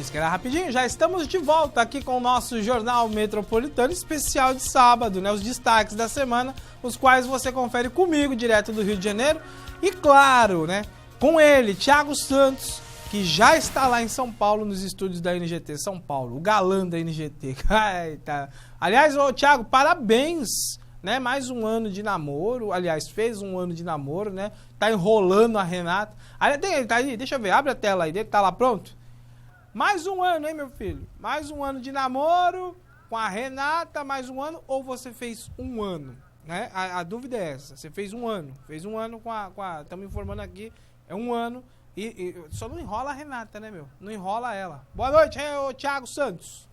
Isso que era rapidinho, já estamos de volta aqui com o nosso Jornal Metropolitano especial de sábado, né? Os destaques da semana, os quais você confere comigo, direto do Rio de Janeiro. E claro, né? Com ele, Thiago Santos, que já está lá em São Paulo, nos estúdios da NGT São Paulo, o galã da NGT. Eita. Aliás, ô Thiago, parabéns, né? Mais um ano de namoro, aliás, fez um ano de namoro, né? Tá enrolando a Renata. Ele tá aí, deixa eu ver, abre a tela aí, dele tá lá pronto? Mais um ano, hein, meu filho? Mais um ano de namoro com a Renata, mais um ano, ou você fez um ano, né? A dúvida é essa, você fez um ano com a estamos informando aqui, é um ano, e só não enrola a Renata, né, meu? Não enrola ela. Boa noite, ô Thiago Santos.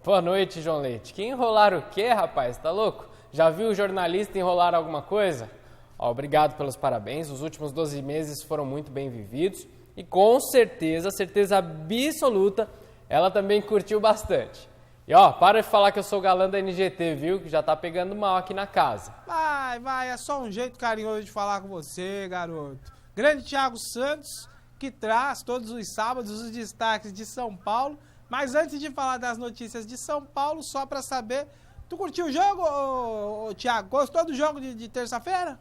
Boa noite, João Leite. Que enrolar o quê, rapaz? Tá louco? Já viu o jornalista enrolar alguma coisa? Ó, obrigado pelos parabéns, os últimos 12 meses foram muito bem vividos e com certeza absoluta, ela também curtiu bastante. E ó, para de falar que eu sou galã da NGT, viu? Que já tá pegando mal aqui na casa. Vai, é só um jeito carinhoso de falar com você, garoto. Grande Thiago Santos, que traz todos os sábados os destaques de São Paulo. Mas antes de falar das notícias de São Paulo, só pra saber, tu curtiu o jogo, ô Thiago? Gostou do jogo de terça-feira?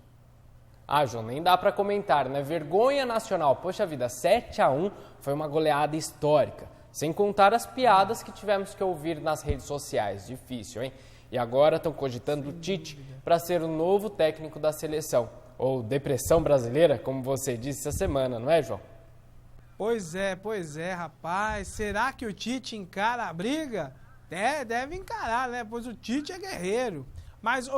Ah, João, nem dá pra comentar, né? Vergonha nacional. Poxa vida, 7-1 foi uma goleada histórica. Sem contar as piadas que tivemos que ouvir nas redes sociais. Difícil, hein? E agora estão cogitando o Tite para ser o novo técnico da seleção. Ou depressão brasileira, como você disse essa semana, não é, João? Pois é, rapaz. Será que o Tite encara a briga? Deve encarar, né? Pois o Tite é guerreiro. Mas,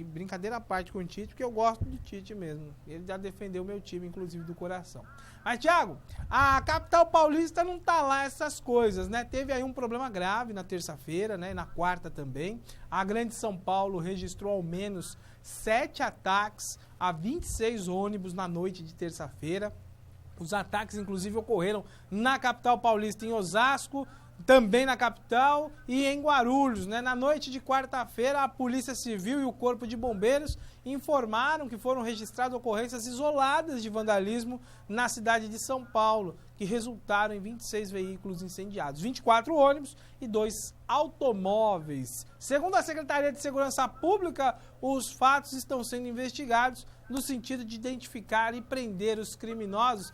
brincadeira à parte com o Tite, porque eu gosto do Tite mesmo. Ele já defendeu o meu time, inclusive do coração. Mas, Thiago, a capital paulista não tá lá essas coisas, né? Teve aí um problema grave na terça-feira, né? Na quarta também. A Grande São Paulo registrou ao menos 7 ataques a 26 ônibus na noite de terça-feira. Os ataques, inclusive, ocorreram na capital paulista, em Osasco, também na capital e em Guarulhos, né? Na noite de quarta-feira, a Polícia Civil e o Corpo de Bombeiros informaram que foram registradas ocorrências isoladas de vandalismo na cidade de São Paulo, que resultaram em 26 veículos incendiados, 24 ônibus e 2 automóveis. Segundo a Secretaria de Segurança Pública, os fatos estão sendo investigados no sentido de identificar e prender os criminosos.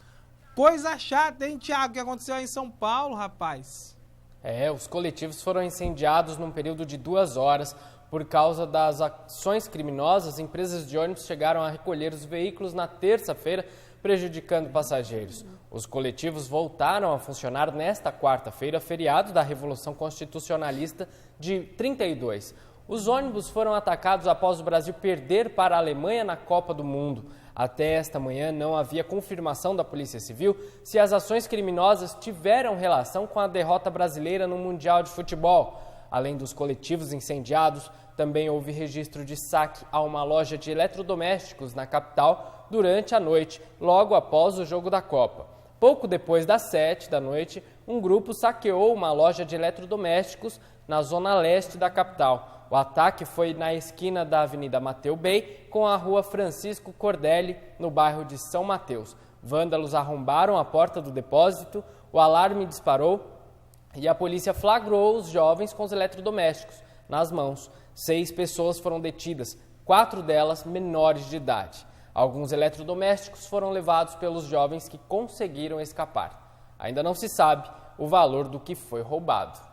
Coisa chata, hein, Thiago, que aconteceu aí em São Paulo, rapaz? Os coletivos foram incendiados num período de 2 horas. Por causa das ações criminosas, empresas de ônibus chegaram a recolher os veículos na terça-feira, prejudicando passageiros. Os coletivos voltaram a funcionar nesta quarta-feira, feriado da Revolução Constitucionalista de 32. Os ônibus foram atacados após o Brasil perder para a Alemanha na Copa do Mundo. Até esta manhã não havia confirmação da Polícia Civil se as ações criminosas tiveram relação com a derrota brasileira no Mundial de Futebol. Além dos coletivos incendiados, também houve registro de saque a uma loja de eletrodomésticos na capital durante a noite, logo após o jogo da Copa. Pouco depois das 7 da noite, um grupo saqueou uma loja de eletrodomésticos na zona leste da capital. O ataque foi na esquina da Avenida Mateu Bey com a Rua Francisco Cordelli, no bairro de São Mateus. Vândalos arrombaram a porta do depósito, o alarme disparou e a polícia flagrou os jovens com os eletrodomésticos nas mãos. 6 pessoas foram detidas, 4 delas menores de idade. Alguns eletrodomésticos foram levados pelos jovens que conseguiram escapar. Ainda não se sabe o valor do que foi roubado.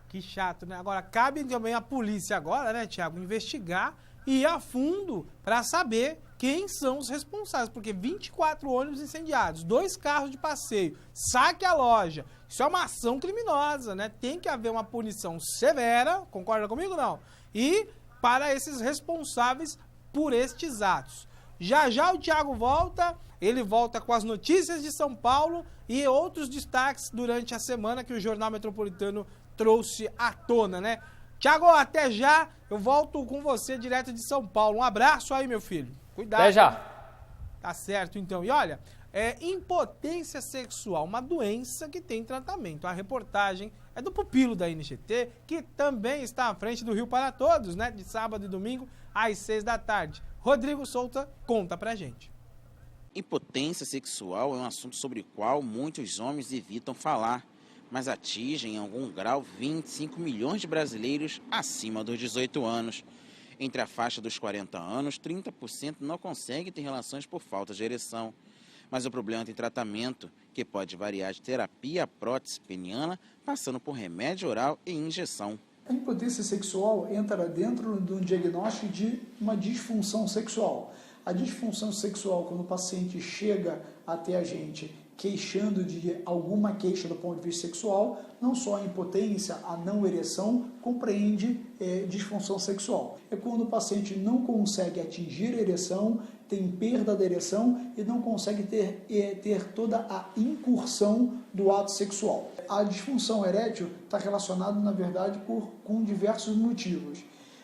Que chato, né? Agora, cabe também a polícia agora, né, Thiago, investigar e ir a fundo para saber quem são os responsáveis. Porque 24 ônibus incendiados, 2 carros de passeio, saque à loja. Isso é uma ação criminosa, né? Tem que haver uma punição severa, concorda comigo, não? E para esses responsáveis por estes atos. Já o Thiago volta, ele volta com as notícias de São Paulo e outros destaques durante a semana que o Jornal Metropolitano trouxe à tona, né? Thiago, até já, eu volto com você direto de São Paulo. Um abraço aí, meu filho. Cuidado. Até já. Tá certo, então. E olha, impotência sexual, uma doença que tem tratamento. A reportagem é do pupilo da NGT, que também está à frente do Rio para Todos, né? De sábado e domingo, às 6 da tarde. Rodrigo Souza conta pra gente. Impotência sexual é um assunto sobre o qual muitos homens evitam falar, mas atinge em algum grau 25 milhões de brasileiros acima dos 18 anos. Entre a faixa dos 40 anos, 30% não consegue ter relações por falta de ereção. Mas o problema tem tratamento, que pode variar de terapia à prótese peniana, passando por remédio oral e injeção. A impotência sexual entra dentro de um diagnóstico de uma disfunção sexual. A disfunção sexual, quando o paciente chega até a gente queixando de alguma queixa do ponto de vista sexual, não só a impotência, a não ereção, compreende disfunção sexual. É quando o paciente não consegue atingir a ereção, tem perda da ereção e não consegue ter toda a incursão do ato sexual. A disfunção erétil está relacionada, na verdade, com diversos motivos.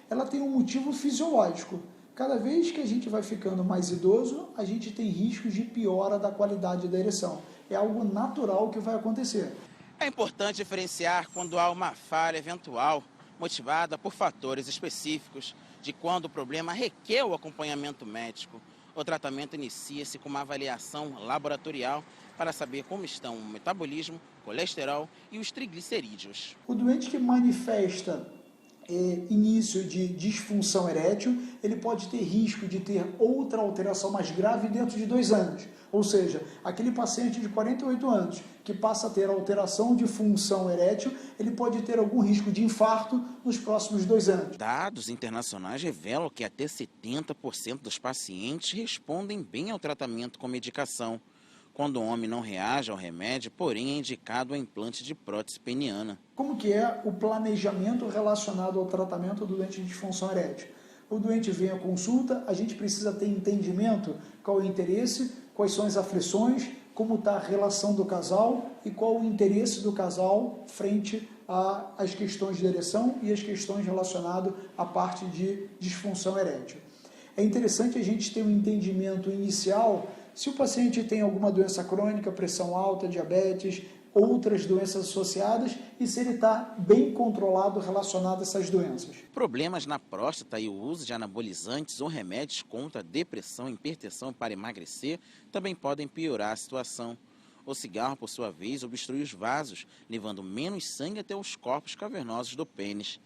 Ela tem um motivo fisiológico. Cada vez que a gente vai ficando mais idoso, a gente tem riscos de piora da qualidade da ereção. É algo natural que vai acontecer. É importante diferenciar quando há uma falha eventual, motivada por fatores específicos, de quando o problema requer o acompanhamento médico. O tratamento inicia-se com uma avaliação laboratorial para saber como estão o metabolismo, colesterol e os triglicerídeos. O doente que manifesta início de disfunção erétil, ele pode ter risco de ter outra alteração mais grave dentro de 2 anos. Ou seja, aquele paciente de 48 anos que passa a ter alteração de função erétil, ele pode ter algum risco de infarto nos próximos 2 anos. Dados internacionais revelam que até 70% dos pacientes respondem bem ao tratamento com medicação. Quando o homem não reage ao remédio, porém é indicado o implante de prótese peniana. Como que é o planejamento relacionado ao tratamento do doente de disfunção erétil? O doente vem à consulta, a gente precisa ter entendimento qual é o interesse, quais são as aflições, como está a relação do casal e qual o interesse do casal frente às questões de ereção e as questões relacionadas à parte de disfunção erétil. É interessante a gente ter um entendimento inicial se o paciente tem alguma doença crônica, pressão alta, diabetes, outras doenças associadas e se ele está bem controlado relacionado a essas doenças. Problemas na próstata e o uso de anabolizantes ou remédios contra depressão e hipertensão para emagrecer também podem piorar a situação. O cigarro, por sua vez, obstrui os vasos, levando menos sangue até os corpos cavernosos do pênis.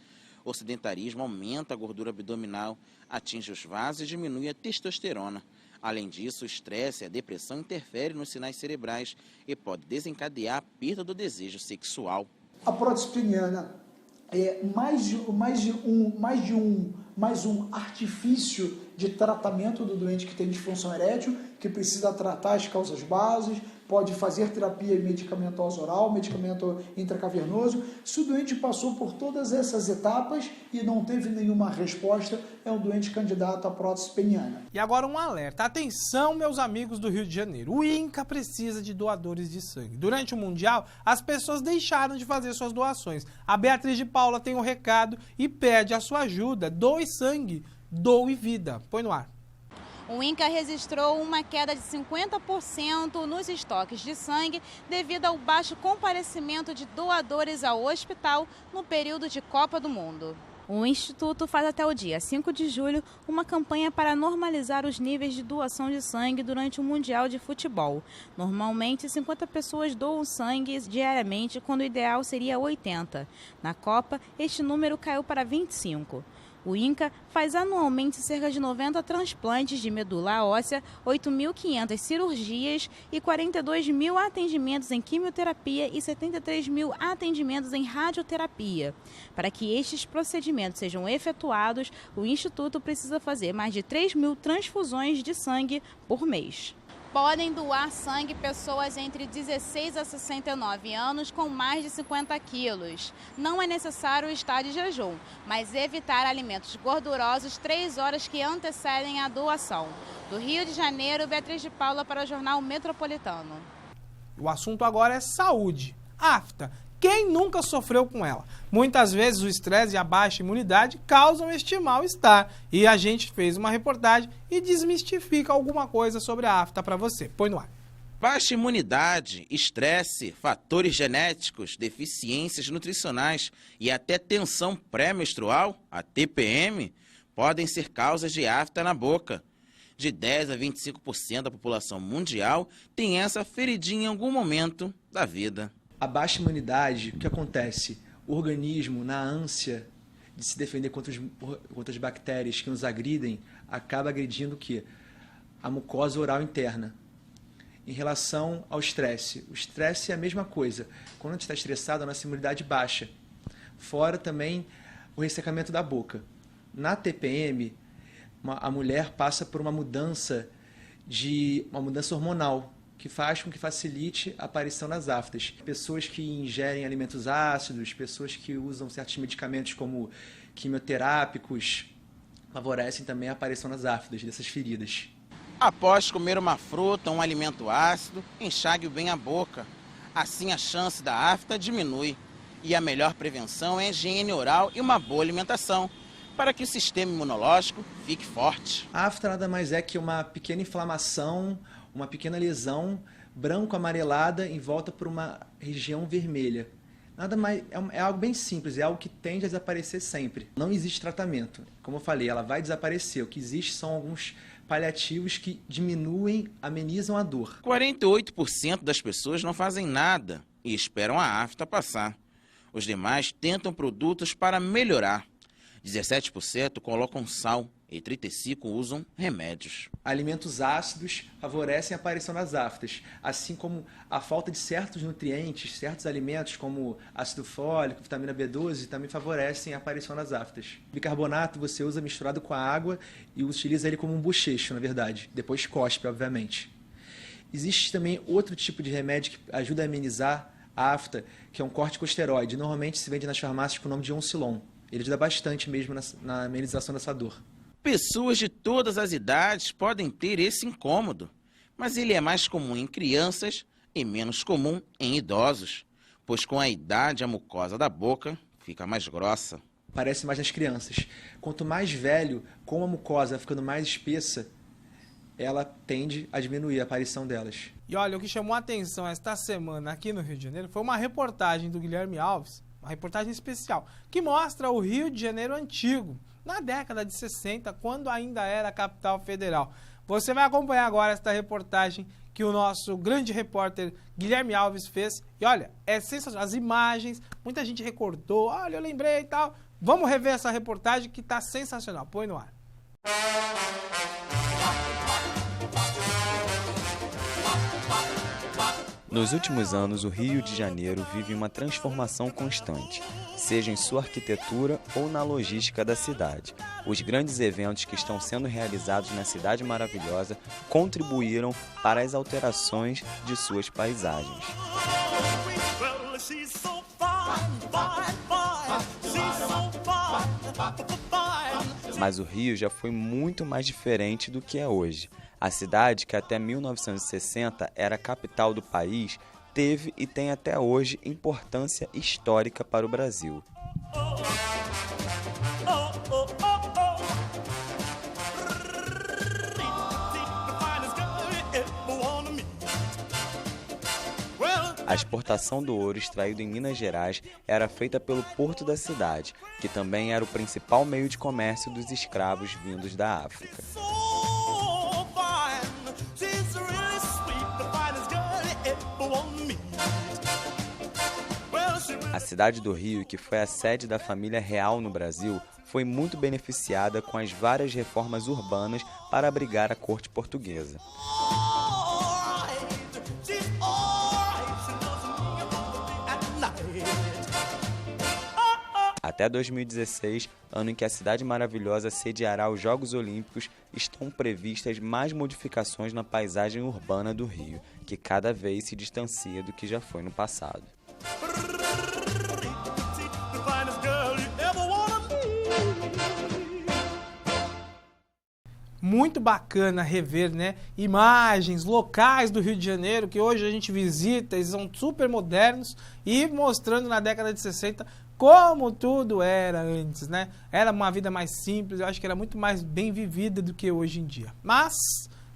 O sedentarismo aumenta a gordura abdominal, atinge os vasos e diminui a testosterona. Além disso, o estresse e a depressão interferem nos sinais cerebrais e pode desencadear a perda do desejo sexual. A prótese peniana é mais um artifício de tratamento do doente que tem disfunção erétil, que precisa tratar as causas bases, pode fazer terapia medicamentosa oral, medicamento intracavernoso. Se o doente passou por todas essas etapas e não teve nenhuma resposta, é um doente candidato à prótese peniana. E agora um alerta. Atenção, meus amigos do Rio de Janeiro. O INCA precisa de doadores de sangue. Durante o Mundial, as pessoas deixaram de fazer suas doações. A Beatriz de Paula tem um recado e pede a sua ajuda. Doe sangue, doe vida. Põe no ar. O INCA registrou uma queda de 50% nos estoques de sangue devido ao baixo comparecimento de doadores ao hospital no período de Copa do Mundo. O Instituto faz até o dia 5 de julho uma campanha para normalizar os níveis de doação de sangue durante o Mundial de Futebol. Normalmente, 50 pessoas doam sangue diariamente, quando o ideal seria 80. Na Copa, este número caiu para 25. O INCA faz anualmente cerca de 90 transplantes de medula óssea, 8.500 cirurgias e 42.000 atendimentos em quimioterapia e 73.000 atendimentos em radioterapia. Para que estes procedimentos sejam efetuados, o Instituto precisa fazer mais de 3.000 transfusões de sangue por mês. Podem doar sangue pessoas entre 16 a 69 anos com mais de 50 quilos. Não é necessário estar de jejum, mas evitar alimentos gordurosos 3 horas que antecedem a doação. Do Rio de Janeiro, Beatriz de Paula para o Jornal Metropolitano. O assunto agora é saúde. Afta. Quem nunca sofreu com ela? Muitas vezes o estresse e a baixa imunidade causam este mal-estar. E a gente fez uma reportagem e desmistifica alguma coisa sobre a afta para você. Põe no ar. Baixa imunidade, estresse, fatores genéticos, deficiências nutricionais e até tensão pré-menstrual, a TPM, podem ser causas de afta na boca. De 10 a 25% da população mundial tem essa feridinha em algum momento da vida. A baixa imunidade, o que acontece? O organismo, na ânsia de se defender contra as bactérias que nos agridem, acaba agredindo o quê? A mucosa oral interna. Em relação ao estresse, o estresse é a mesma coisa. Quando a gente está estressado, a nossa imunidade baixa. Fora também o ressecamento da boca. Na TPM, a mulher passa por uma mudança hormonal, que faz com que facilite a aparição das aftas. Pessoas que ingerem alimentos ácidos, pessoas que usam certos medicamentos como quimioterápicos, favorecem também a aparição das aftas, dessas feridas. Após comer uma fruta ou um alimento ácido, enxague bem a boca. Assim a chance da afta diminui. E a melhor prevenção é a higiene oral e uma boa alimentação, para que o sistema imunológico fique forte. A afta nada mais é que uma pequena inflamação, uma pequena lesão branco-amarelada em volta por uma região vermelha. Nada mais, é algo bem simples, é algo que tende a desaparecer sempre. Não existe tratamento. Como eu falei, ela vai desaparecer. O que existe são alguns paliativos que diminuem, amenizam a dor. 48% das pessoas não fazem nada e esperam a afta passar. Os demais tentam produtos para melhorar. 17% colocam sal e 35% usam remédios. Alimentos ácidos favorecem a aparição das aftas, assim como a falta de certos nutrientes, certos alimentos como ácido fólico, vitamina B12, também favorecem a aparição das aftas. Bicarbonato você usa misturado com a água e utiliza ele como um bochecho, na verdade. Depois cospe, obviamente. Existe também outro tipo de remédio que ajuda a amenizar a afta, que é um corticosteroide. Normalmente se vende nas farmácias com o nome de Oncilon. Ele ajuda bastante mesmo na amenização dessa dor. Pessoas de todas as idades podem ter esse incômodo, mas ele é mais comum em crianças e menos comum em idosos, pois com a idade a mucosa da boca fica mais grossa. Parece mais nas crianças. Quanto mais velho, com a mucosa ficando mais espessa, ela tende a diminuir a aparição delas. E olha, o que chamou a atenção esta semana aqui no Rio de Janeiro foi uma reportagem do Guilherme Alves, uma reportagem especial, que mostra o Rio de Janeiro antigo, na década de 60, quando ainda era a capital federal. Você vai acompanhar agora esta reportagem que o nosso grande repórter Guilherme Alves fez. E olha, é sensacional. As imagens, muita gente recordou, olha, eu lembrei e tal. Vamos rever essa reportagem que está sensacional. Põe no ar. Nos últimos anos, o Rio de Janeiro vive uma transformação constante, seja em sua arquitetura ou na logística da cidade. Os grandes eventos que estão sendo realizados na Cidade Maravilhosa contribuíram para as alterações de suas paisagens. Mas o Rio já foi muito mais diferente do que é hoje. A cidade, que até 1960 era a capital do país, teve e tem até hoje importância histórica para o Brasil. A exportação do ouro extraído em Minas Gerais era feita pelo porto da cidade, que também era o principal meio de comércio dos escravos vindos da África. A cidade do Rio, que foi a sede da família real no Brasil, foi muito beneficiada com as várias reformas urbanas para abrigar a corte portuguesa. Até 2016, ano em que a Cidade Maravilhosa sediará os Jogos Olímpicos, estão previstas mais modificações na paisagem urbana do Rio, que cada vez se distancia do que já foi no passado. Muito bacana rever, né, imagens, locais do Rio de Janeiro que hoje a gente visita, eles são super modernos e mostrando na década de 60 como tudo era antes, né? Era uma vida mais simples, eu acho que era muito mais bem vivida do que hoje em dia. Mas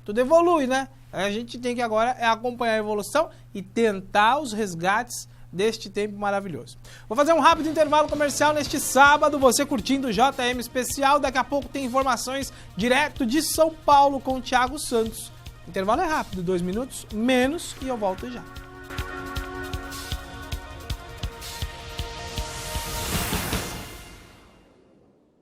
tudo evolui, né? A gente tem que agora acompanhar a evolução e tentar os resgates deste tempo maravilhoso. Vou fazer um rápido intervalo comercial neste sábado, você curtindo o JM Especial. Daqui a pouco tem informações direto de São Paulo com o Thiago Santos. O intervalo é rápido, 2 minutos menos, e eu volto já.